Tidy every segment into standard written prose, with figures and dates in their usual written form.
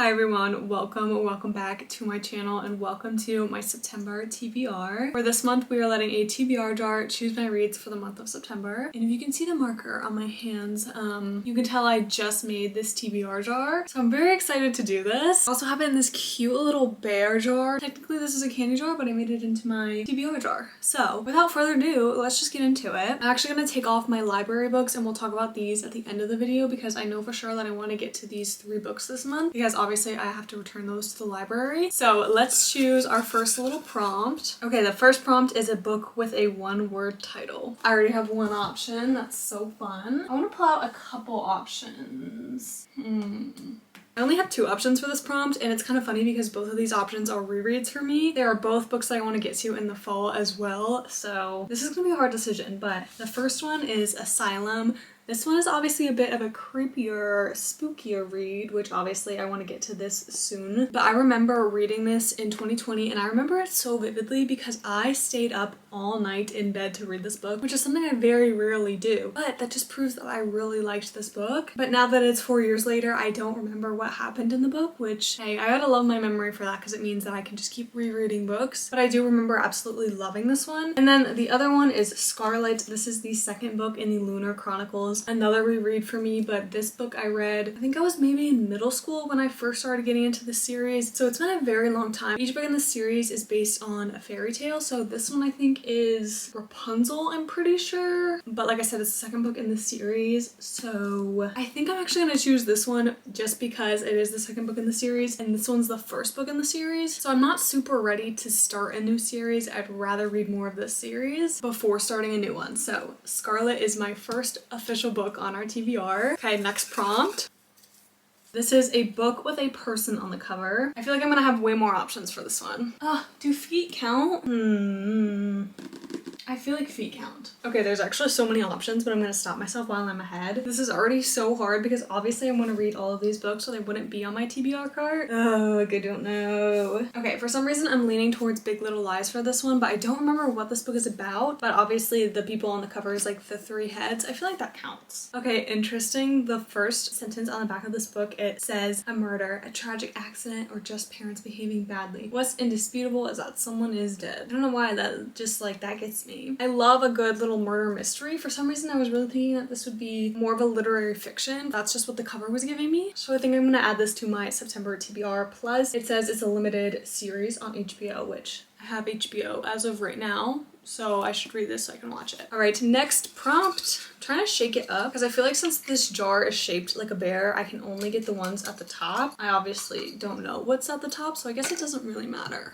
Hi everyone, welcome back to my channel and welcome to my September TBR. For this month we are letting a TBR jar choose my reads for the month of September. And if you can see the marker on my hands, you can tell I just made this TBR jar. So I'm very excited to do this. I also have it in this cute little bear jar. Technically this is a candy jar, but I made it into my TBR jar. So without further ado, let's just get into it. I'm actually gonna take off my library books and we'll talk about these at the end of the video because I know for sure that I want to get to these 3 books this month because obviously I have to return those to the library. So let's choose our first little prompt. Okay, the first prompt is a book with a 1-word title. I already have one option. That's so fun. I want to pull out a couple options. I only have 2 options for this prompt, and it's kind of funny because both of these options are rereads for me. They are both books that I want to get to in the fall as well, so this is gonna be a hard decision, but the first one is Asylum. This one is obviously a bit of a creepier, spookier read, which obviously I want to get to this soon. But I remember reading this in 2020 and I remember it so vividly because I stayed up all night in bed to read this book, which is something I very rarely do. But that just proves that I really liked this book. But now that it's 4 years later, I don't remember what happened in the book, which, hey, I gotta love my memory for that because it means that I can just keep rereading books. But I do remember absolutely loving this one. And then the other one is Scarlet. This is the second book in the Lunar Chronicles. Another reread for me, but this book I read, I think I was maybe in middle school when I first started getting into the series, so it's been a very long time. Each book in the series is based on a fairy tale, so this one I think is Rapunzel, I'm pretty sure, but like I said, it's the second book in the series, so I think I'm actually gonna choose this one just because it is the second book in the series and this one's the first book in the series, so I'm not super ready to start a new series. I'd rather read more of this series before starting a new one. So Scarlet is my first official book on our TBR. Okay, next prompt. This is a book with a person on the cover. I feel like I'm gonna have way more options for this one. Do feet count? I feel like feet count. Okay, there's actually so many options, but I'm gonna stop myself while I'm ahead. This is already so hard because obviously I want to read all of these books so they wouldn't be on my TBR card. Oh, I don't know. Okay, for some reason I'm leaning towards Big Little Lies for this one, but I don't remember what this book is about. But obviously the people on the cover is like the 3 heads. I feel like that counts. Okay, interesting. The first sentence on the back of this book, it says, a murder, a tragic accident, or just parents behaving badly. What's indisputable is that someone is dead. I don't know why that just like that gets me. I love a good little murder mystery. For some reason I was really thinking that this would be more of a literary fiction. That's just what the cover was giving me. So I think I'm gonna add this to my September TBR. Plus it says it's a limited series on HBO, which I have HBO as of right now, so I should read this so I can watch it. All right, next prompt. I'm trying to shake it up because I feel like since this jar is shaped like a bear, I can only get the ones at the top. I obviously don't know what's at the top, so I guess it doesn't really matter.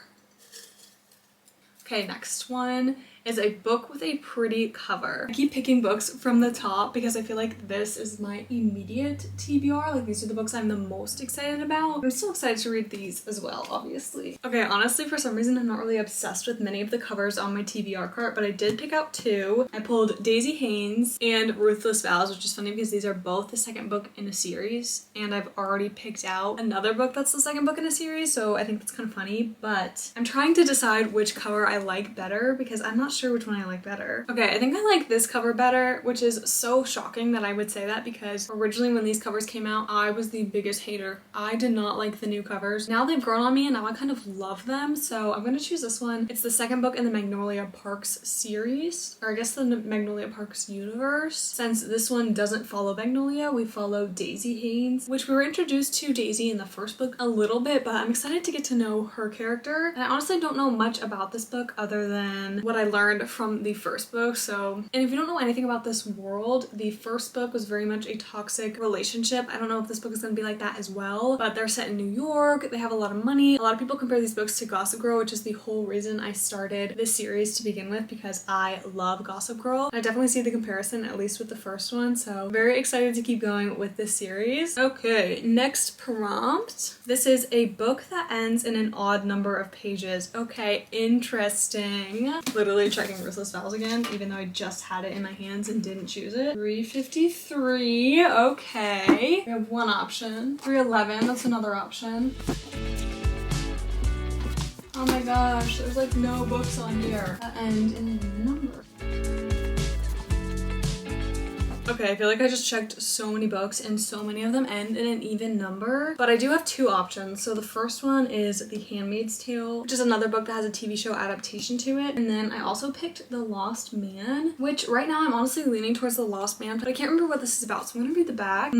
Okay, next one is a book with a pretty cover. I keep picking books from the top because I feel like this is my immediate TBR. Like these are the books I'm the most excited about. I'm still excited to read these as well, obviously. Okay, honestly, for some reason, I'm not really obsessed with many of the covers on my TBR cart, but I did pick out 2. I pulled Daisy Haynes and Ruthless Vows, which is funny because these are both the second book in a series, and I've already picked out another book that's the second book in a series, so I think that's kind of funny, but I'm trying to decide which cover I like better because I'm not sure which one I like better. Okay, I think I like this cover better, which is so shocking that I would say that because originally when these covers came out, I was the biggest hater. I did not like the new covers. Now they've grown on me and now I kind of love them, so I'm gonna choose this one. It's the second book in the Magnolia Parks series, or I guess the Magnolia Parks universe. Since this one doesn't follow Magnolia, we follow Daisy Haynes, which we were introduced to Daisy in the first book a little bit, but I'm excited to get to know her character. And I honestly don't know much about this book other than what I learned from the first book. So, and if you don't know anything about this world, the first book was very much a toxic relationship. I don't know if this book is going to be like that as well, but they're set in New York. They have a lot of money. A lot of people compare these books to Gossip Girl, which is the whole reason I started this series to begin with because I love Gossip Girl. I definitely see the comparison, at least with the first one. So very excited to keep going with this series. Okay, next prompt. This is a book that ends in an odd number of pages. Okay, interesting. Literally checking Ruthless Vows again, even though I just had it in my hands and didn't choose it. 353, okay. We have one option. 311, that's another option. Oh my gosh, there's like no books on here that end in a number. Okay, I feel like I just checked so many books and so many of them end in an even number, but I do have two options. So the first one is The Handmaid's Tale, which is another book that has a TV show adaptation to it. And then I also picked The Lost Man, which right now I'm honestly leaning towards The Lost Man, but I can't remember what this is about. So I'm gonna read the back.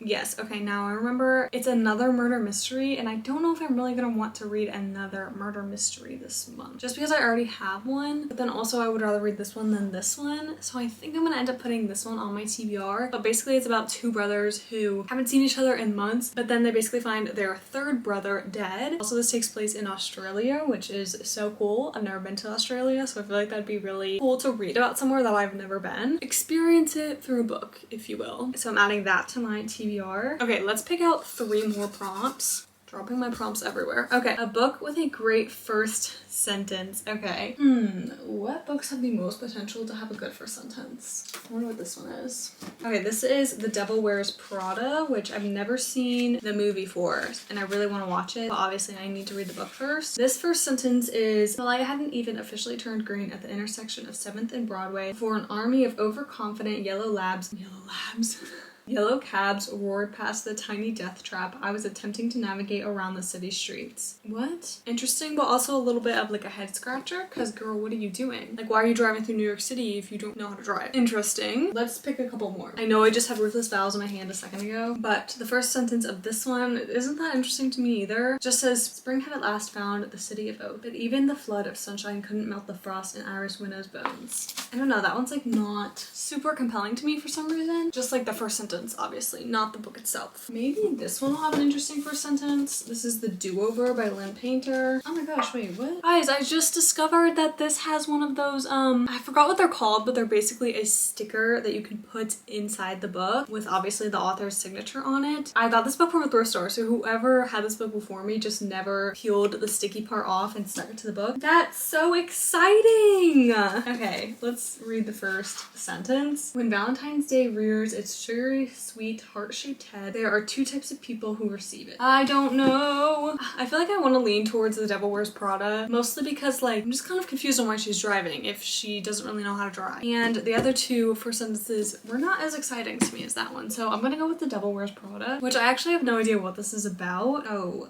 Yes, okay, now I remember. It's another murder mystery, and I don't know if I'm really gonna want to read another murder mystery this month, just because I already have one, but then also I would rather read this one than this one. So I think I'm gonna end up putting this one on my TBR. But basically it's about two brothers who haven't seen each other in months, but then they basically find their third brother dead. Also, this takes place in Australia, which is so cool. I've never been to Australia, so I feel like that'd be really cool to read about somewhere that I've never been. Experience it through a book, if you will. So I'm adding that to my TBR. Okay, let's pick out 3 more prompts. Dropping my prompts everywhere. Okay, a book with a great first sentence. Okay. What books have the most potential to have a good first sentence? I wonder what this one is. Okay, this is The Devil Wears Prada, which I've never seen the movie for, and I really want to watch it, but obviously I need to read the book first. This first sentence is, the light hadn't even officially turned green at the intersection of 7th and Broadway before an army of overconfident yellow cabs roared past the tiny death trap I was attempting to navigate around the city streets. What? Interesting, but also a little bit of like a head scratcher, because girl, what are you doing? Like, why are you driving through New York City if you don't know how to drive? Interesting. Let's pick a couple more. I know I just had Ruthless Vows in my hand a second ago, but the first sentence of this one isn't that interesting to me either. It just says, spring had at last found the city of oak, but even the flood of sunshine couldn't melt the frost in Iris Winnow's bones. I don't know, that one's like not super compelling to me for some reason. Just like the first sentence, obviously, not the book itself. Maybe this one will have an interesting first sentence. This is The Do-Over by Lynn Painter. Oh my gosh, wait, what? Guys, I just discovered that this has one of those, I forgot what they're called, but they're basically a sticker that you can put inside the book with obviously the author's signature on it. I got this book from a thrift store, so whoever had this book before me just never peeled the sticky part off and stuck it to the book. That's so exciting! Okay, let's read the first sentence. When Valentine's Day rears its sugary, sweet, heart-shaped head, there are 2 types of people who receive it. I don't know. I feel like I want to lean towards The Devil Wears Prada, mostly because like I'm just kind of confused on why she's driving if she doesn't really know how to drive. And the other 2 first sentences were not as exciting to me as that one. So I'm gonna go with The Devil Wears Prada, which I actually have no idea what this is about. Oh.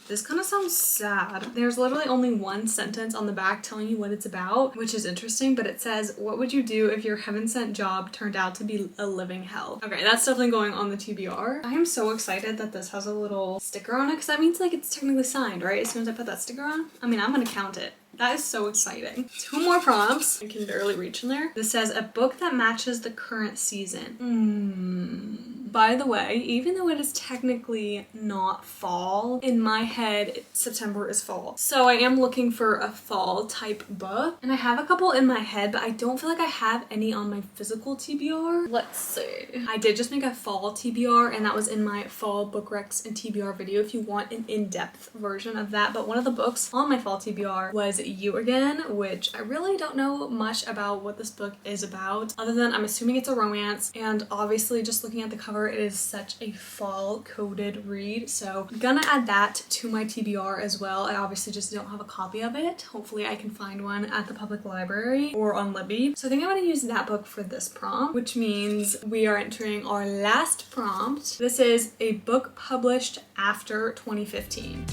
This kind of sounds sad. There's literally only one sentence on the back telling you what it's about, which is interesting, but it says, what would you do if your heaven-sent job turned out to be a living hell? Okay, that's definitely going on the TBR. I am so excited that this has a little sticker on it, because that means like it's technically signed, right? As soon as I put that sticker on. I mean, I'm gonna count it. That is so exciting. 2 more prompts. I can barely reach in there. This says, a book that matches the current season. By the way, even though it is technically not fall, in my head, September is fall. So I am looking for a fall type book. And I have a couple in my head, but I don't feel like I have any on my physical TBR. Let's see. I did just make a fall TBR, and that was in my fall book recs and TBR video if you want an in-depth version of that. But one of the books on my fall TBR was You Again, which I really don't know much about what this book is about, other than I'm assuming it's a romance, and obviously just looking at the cover, it is such a fall coded read, so I'm gonna add that to my TBR as well. I obviously just don't have a copy of it. Hopefully I can find one at the public library or on Libby. So I think I'm gonna use that book for this prompt, which means we are entering our last prompt. This is a book published after 2015.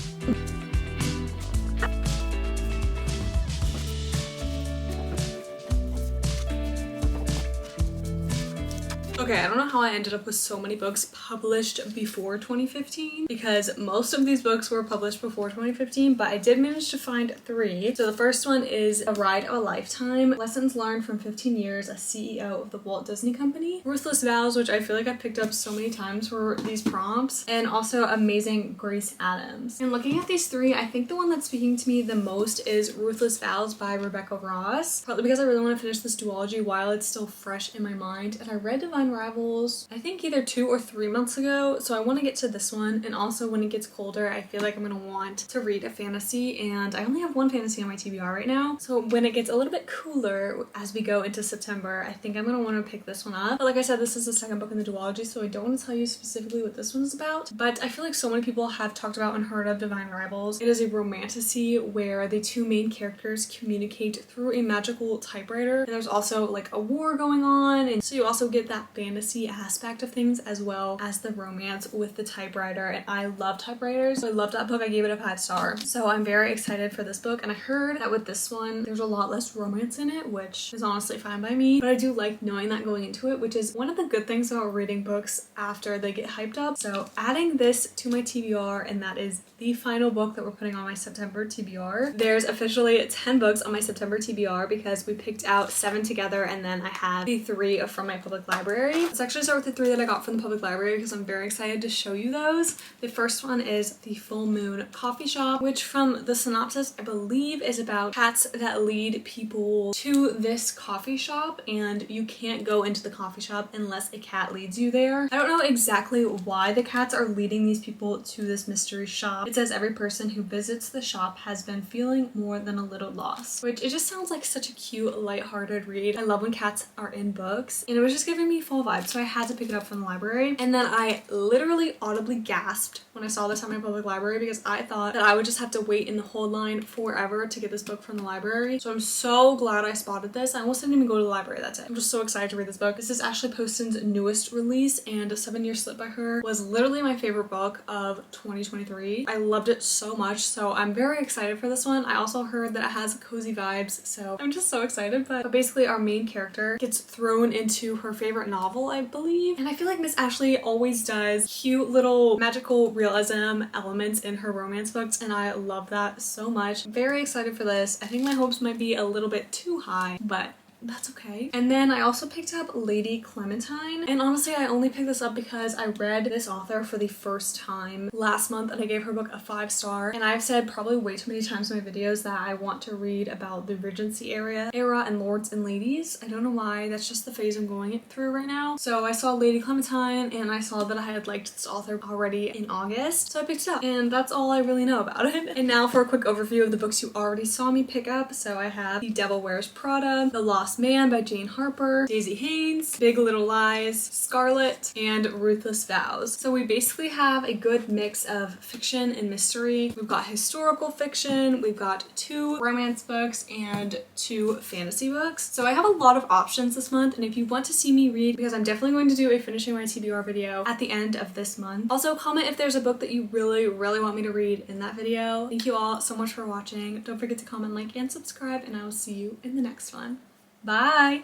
Okay, I don't know how I ended up with so many books published before 2015, because most of these books were published before 2015, but I did manage to find 3. So the first one is A Ride of a Lifetime, Lessons Learned from 15 Years as CEO of the Walt Disney Company. Ruthless Vows, which I feel like I picked up so many times for these prompts, and also Amazing Grace Adams. And looking at these 3, I think the one that's speaking to me the most is Ruthless Vows by Rebecca Ross, partly because I really want to finish this duology while it's still fresh in my mind, and I read Divine Rivals, I think either 2 or 3 months ago, so I want to get to this one. And also when it gets colder, I feel like I'm gonna want to read a fantasy, and I only have one fantasy on my TBR right now. So when it gets a little bit cooler as we go into September, I think I'm gonna want to pick this one up. But like I said, this is the second book in the duology, so I don't want to tell you specifically what this one's about. But I feel like so many people have talked about and heard of Divine Rivals. It is a romantasy where the two main characters communicate through a magical typewriter. And there's also like a war going on, and so you also get that fantasy aspect of things as well as the romance with the typewriter. And I love typewriters, so I loved that book. I gave it a 5-star. So I'm very excited for this book, and I heard that with this one there's a lot less romance in it, which is honestly fine by me, but I do like knowing that going into it, which is one of the good things about reading books after they get hyped up. So adding this to my TBR, and that is the final book that we're putting on my September TBR. There's officially 10 books on my September TBR because we picked out 7 together, and then I have the 3 from my public library. Let's actually start with the 3 that I got from the public library because I'm very excited to show you those. The first one is The Full Moon Coffee Shop, which from the synopsis I believe is about cats that lead people to this coffee shop, and you can't go into the coffee shop unless a cat leads you there. I don't know exactly why the cats are leading these people to this mystery shop. It says every person who visits the shop has been feeling more than a little lost, which it just sounds like such a cute, lighthearted read. I love when cats are in books, and it was just giving me fall vibes, so I had to pick it up from the library. And then I literally audibly gasped when I saw this at my public library because I thought that I would just have to wait in the hold line forever to get this book from the library. So I'm so glad I spotted this. I almost didn't even go to the library that day. I'm just so excited to read this book. This is Ashley Poston's newest release, and A 7-Year Slip by her was literally my favorite book of 2023. I loved it so much, so I'm very excited for this one. I also heard that it has cozy vibes, so I'm just so excited. But basically our main character gets thrown into her favorite novel, I believe, and I feel like Miss Ashley always does cute little magical realism elements in her romance books, and I love that so much. Very excited for this. I think my hopes might be a little bit too high, but that's okay. And then I also picked up Lady Clementine, and honestly I only picked this up because I read this author for the first time last month and I gave her book a 5-star, and I've said probably way too many times in my videos that I want to read about the Regency era and lords and ladies. I don't know why, that's just the phase I'm going through right now. So I saw Lady Clementine and I saw that I had liked this author already in August, so I picked it up, and that's all I really know about it. And now for a quick overview of the books you already saw me pick up. So I have The Devil Wears Prada, The Lost Man by Jane Harper, Daisy Haynes, Big Little Lies, Scarlet, and Ruthless Vows. So we basically have a good mix of fiction and mystery. We've got historical fiction, we've got 2 romance books, and 2 fantasy books. So I have a lot of options this month, and if you want to see me read, because I'm definitely going to do a finishing my TBR video at the end of this month. Also comment if there's a book that you really want me to read in that video. Thank you all so much for watching. Don't forget to comment, like, and subscribe, and I will see you in the next one. Bye!